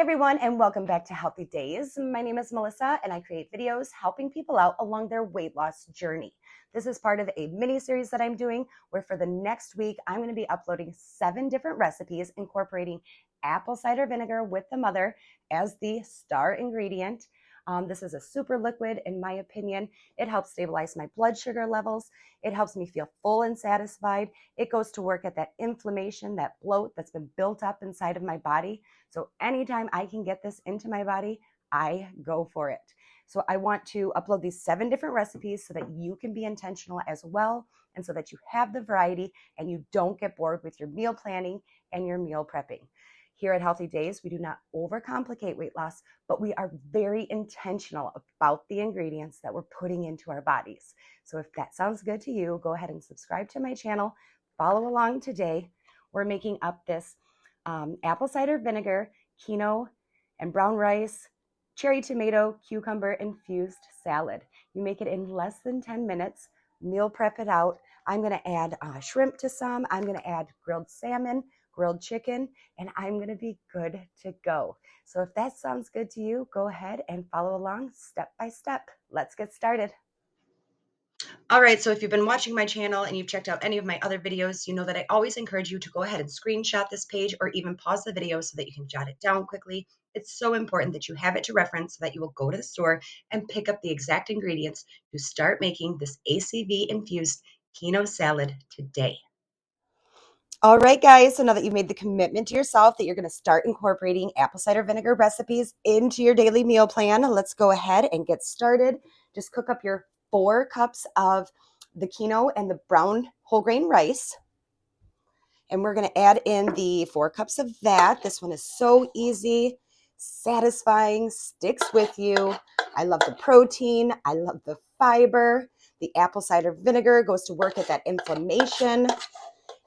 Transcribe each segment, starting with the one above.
everyone, and welcome back to Healthy Days. My name is Melissa, and I create videos helping people out along their weight loss journey. This is part of a mini series that I'm doing where for the next week, I'm going to be uploading 7 different recipes incorporating apple cider vinegar with the mother as the star ingredient. This is a super liquid, in my opinion. It helps stabilize my blood sugar levels. It helps me feel full and satisfied. It goes to work at that inflammation, that bloat that's been built up inside of my body. So anytime I can get this into my body, I go for it. So I want to upload these 7 different recipes so that you can be intentional as well, and so that you have the variety and you don't get bored with your meal planning and your meal prepping. Here at Healthy Days, we do not overcomplicate weight loss, but we are very intentional about the ingredients that we're putting into our bodies. So if that sounds good to you, go ahead and subscribe to my channel. Follow along today. We're making up this apple cider vinegar, quinoa, and brown rice, cherry tomato, cucumber infused salad. You make it in less than 10 minutes. Meal prep it out. I'm going to add shrimp to some. I'm going to add grilled salmon, grilled chicken, and I'm going to be good to go. So if that sounds good to you, go ahead and follow along step by step. Let's get started. All right, so if you've been watching my channel and you've checked out any of my other videos, you know that I always encourage you to go ahead and screenshot this page or even pause the video so that you can jot it down quickly. It's so important that you have it to reference so that you will go to the store and pick up the exact ingredients to start making this ACV-infused quinoa salad today. All right, guys, so now that you've made the commitment to yourself that you're going to start incorporating apple cider vinegar recipes into your daily meal plan, let's go ahead and get started. Just cook up your 4 cups of the quinoa and the brown whole grain rice. And we're going to add in the 4 cups of that. This one is so easy, satisfying, sticks with you. I love the protein. I love the fiber. The apple cider vinegar goes to work at that inflammation.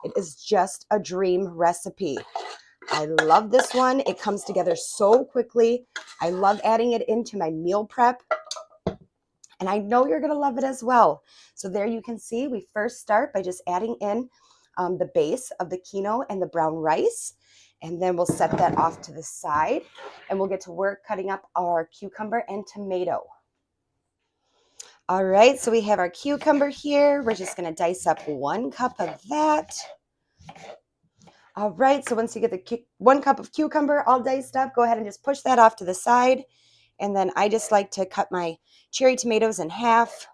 It is just a dream recipe. I love this one. It comes together so quickly. I love adding it into my meal prep. And I know you're going to love it as well. So there you can see we first start by just adding in the base of the quinoa and the brown rice. And then we'll set that off to the side. And we'll get to work cutting up our cucumber and tomato. All right, so we have our cucumber here. We're just going to dice up 1 cup of that. All right, so once you get the 1 cup of cucumber all diced up, go ahead and just push that off to the side. And then I just like to cut my cherry tomatoes in half.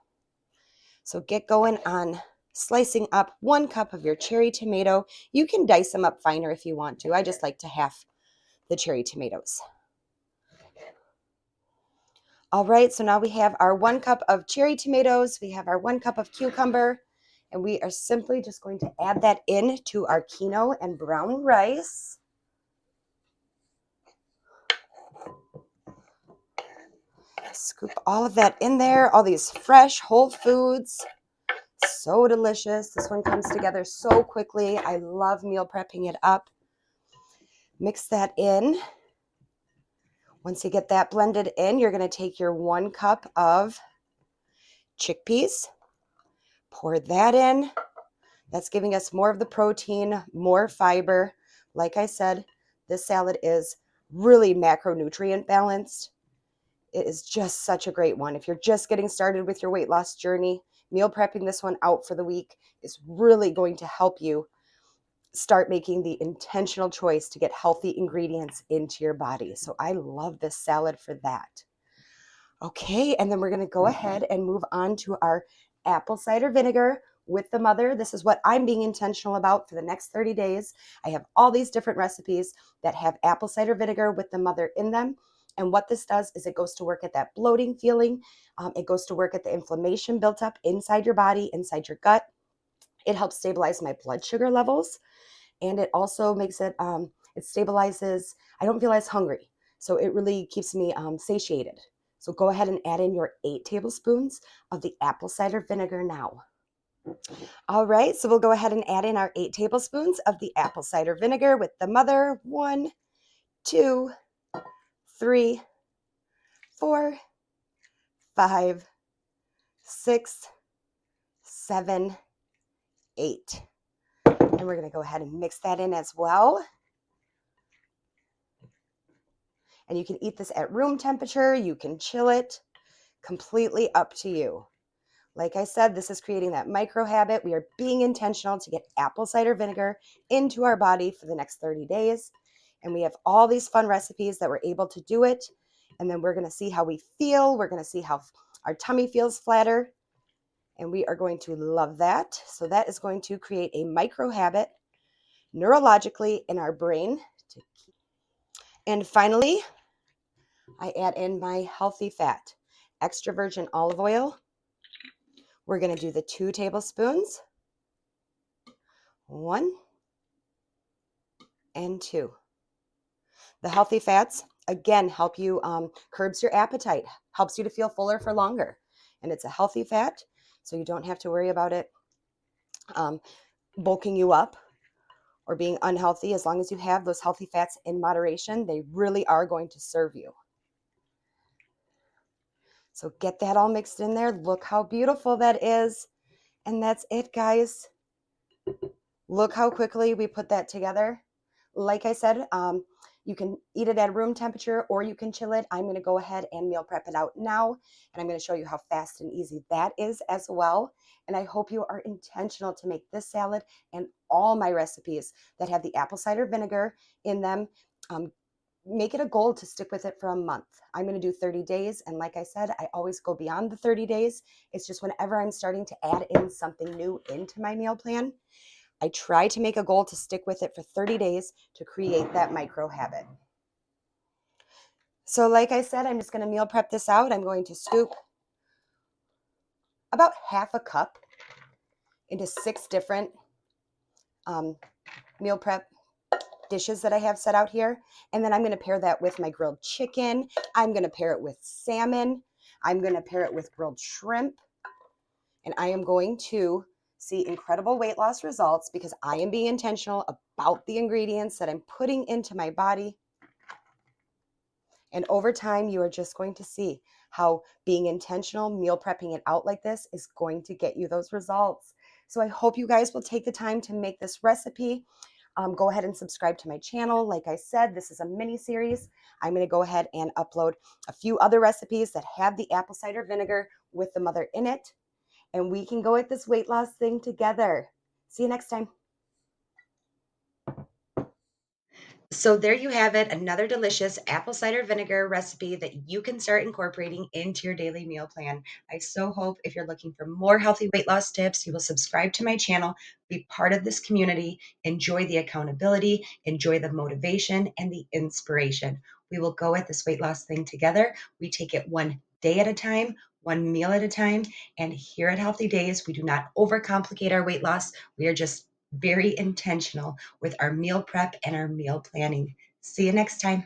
So get going on slicing up 1 cup of your cherry tomato. You can dice them up finer if you want to. I just like to half the cherry tomatoes. All right, so now we have our 1 cup of cherry tomatoes. We have our 1 cup of cucumber. And we are simply just going to add that in to our quinoa and brown rice. Scoop all of that in there, all these fresh whole foods. So delicious. This one comes together so quickly. I love meal prepping it up. Mix that in. Once you get that blended in, you're going to take your 1 cup of chickpeas. Pour that in. That's giving us more of the protein, more fiber. Like I said, this salad is really macronutrient balanced. It is just such a great one. If you're just getting started with your weight loss journey, meal prepping this one out for the week is really going to help you start making the intentional choice to get healthy ingredients into your body. So I love this salad for that. Okay, and then we're going to go ahead and move on to our apple cider vinegar with the mother. This is what I'm being intentional about for the next 30 days. I have all these different recipes that have apple cider vinegar with the mother in them. And what this does is it goes to work at that bloating feeling. It goes to work at the inflammation built up inside your body, inside your gut. It helps stabilize my blood sugar levels. And it also makes it, it stabilizes, I don't feel as hungry. So it really keeps me satiated. So go ahead and add in your 8 tablespoons of the apple cider vinegar now. All right, so we'll go ahead and add in our 8 tablespoons of the apple cider vinegar with the mother. 1, 2, 3, 4, 5, 6, 7, 8. And we're going to go ahead and mix that in as well. And you can eat this at room temperature. You can chill it, completely up to you. Like I said, this is creating that micro habit. We are being intentional to get apple cider vinegar into our body for the next 30 days. And we have all these fun recipes that we're able to do it. And then we're going to see how we feel. We're going to see how our tummy feels flatter. And we are going to love that. So that is going to create a micro habit neurologically in our brain. And finally, I add in my healthy fat, extra virgin olive oil. We're going to do the 2 tablespoons, 1 and 2. The healthy fats, again, help you, curbs your appetite, helps you to feel fuller for longer. And it's a healthy fat, so you don't have to worry about it bulking you up or being unhealthy. As long as you have those healthy fats in moderation, they really are going to serve you. So get that all mixed in there. Look how beautiful that is. And that's it, guys. Look how quickly we put that together. Like I said, you can eat it at room temperature or you can chill it. I'm going to go ahead and meal prep it out now, and I'm going to show you how fast and easy that is as well. And I hope you are intentional to make this salad and all my recipes that have the apple cider vinegar in them. Make it a goal to stick with it for a month. I'm going to do 30 days. And like I said, I always go beyond the 30 days. It's just whenever I'm starting to add in something new into my meal plan, I try to make a goal to stick with it for 30 days to create that micro habit. So like I said, I'm just going to meal prep this out. I'm going to scoop about half a cup into 6 different meal prep dishes that I have set out here. And then I'm going to pair that with my grilled chicken. I'm going to pair it with salmon. I'm going to pair it with grilled shrimp. And I am going to see incredible weight loss results because I am being intentional about the ingredients that I'm putting into my body. And over time, you are just going to see how being intentional, meal prepping it out like this is going to get you those results. So I hope you guys will take the time to make this recipe. Go ahead and subscribe to my channel. Like I said, this is a mini series. I'm going to go ahead and upload a few other recipes that have the apple cider vinegar with the mother in it. And we can go at this weight loss thing together. See you next time. So there you have it, another delicious apple cider vinegar recipe that you can start incorporating into your daily meal plan. I so hope if you're looking for more healthy weight loss tips, you will subscribe to my channel, be part of this community, enjoy the accountability, enjoy the motivation and the inspiration. We will go at this weight loss thing together. We take it one day at a time, one meal at a time. And here at HealthyDaze, we do not overcomplicate our weight loss. We are just very intentional with our meal prep and our meal planning. See you next time.